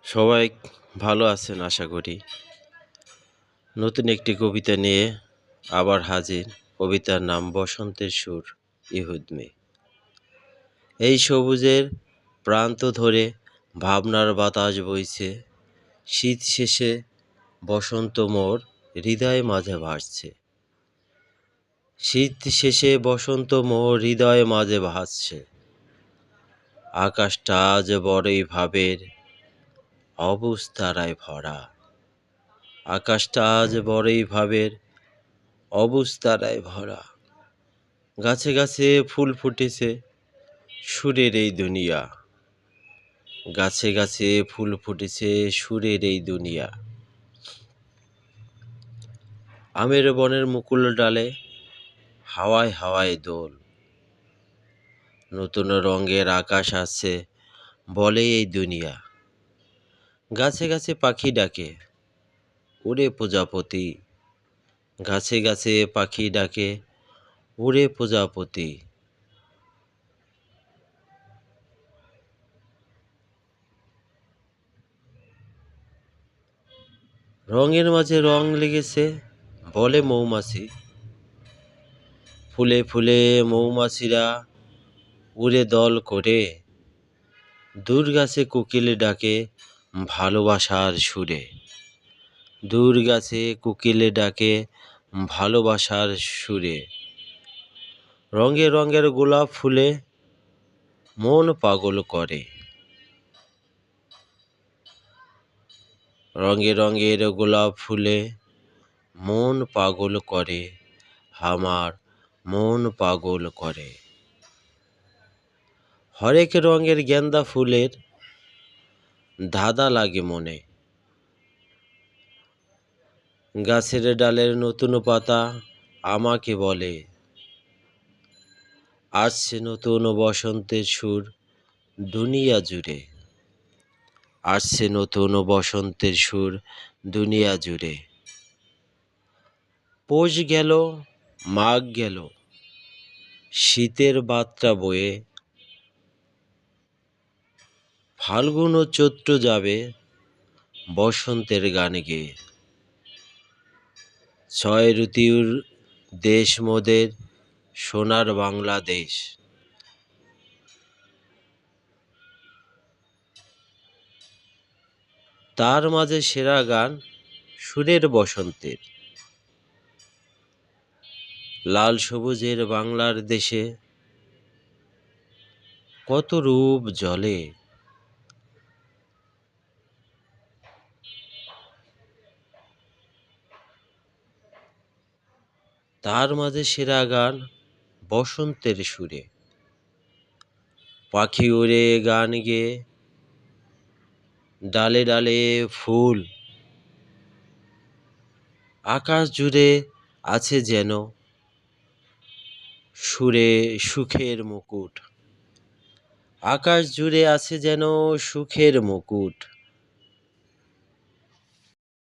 সবাই ভালো আছেন আশা করি। নতুন একটি কবিতা নিয়ে আবার হাজির। কবিতার নাম বসন্তের সুর ইহুদ মে। এই সবুজের প্রান্ত ধরে ভাবনার বাতাস বইছে। শীত শেষে বসন্ত মোর হৃদয় মাঝে ভাসছে। শীত শেষে বসন্ত মোর হৃদয় মাঝে ভাসছে। আকাশটা আজ বড়ই ভাবের অবস্থারায় ভরা। আকাশটা আজ বড়ই ভাবের অবস্থারায় ভরা। গাছে গাছে ফুল ফুটেছে সুরের এই দুনিয়া। গাছে গাছে ফুল ফুটেছে সুরের এই দুনিয়া। আমের বনের মুকুল ডালে হাওয়ায় হাওয়ায় দোল। নতুন রঙের আকাশ আছে বলে এই দুনিয়া। গাছে গাছে পাখি ডাকে ওরে প্রজাপতি। গাছে গাছে পাখি ডাকে ওরে প্রজাপতি। রঙের মাঝে রং লেগেছে বলে মৌমাছি। ফুলে ফুলে মৌমাছিরা উড়ে দল করে। দূর গাছে কোকিল ডাকে ভালোবাসার সুরে। দূর গাছে কোকিল ডাকে ভালোবাসার সুরে। রঙে রঙের গোলাপ ফুলে মন পাগল করে। রঙে রঙের গোলাপ ফুলে মন পাগল করে। আমার মন পাগল করে। হরেক রঙের গেন্দা ফুলের ধাঁধা লাগে মনে। গাছের ডালের নতুন পাতা আমাকে বলে আসছে নতুন বসন্তের সুর দুনিয়া জুড়ে। আসছে নতুন বসন্তের সুর দুনিয়া জুড়ে। পৌষ গেল মাঘ গেল শীতের বার্তা বয়ে। ফাল্গুন ও চৈত্র যাবে বসন্তের গান গেয়ে। ছয় ঋতুর দেশ মোদের সোনার বাংলাদেশ। তার মাঝে সেরা গান সুরের বসন্তের। লাল সবুজের বাংলার দেশে কত রূপ জ্বলে। তার মাঝে সেরা গান বসন্তের সুরে। পাখি ওড়ে গান গেয়ে ডালে ডালে ফুল। আকাশ জুড়ে আছে যেন সুরে সুখের মুকুট। আকাশ জুড়ে আছে যেন সুখের মুকুট।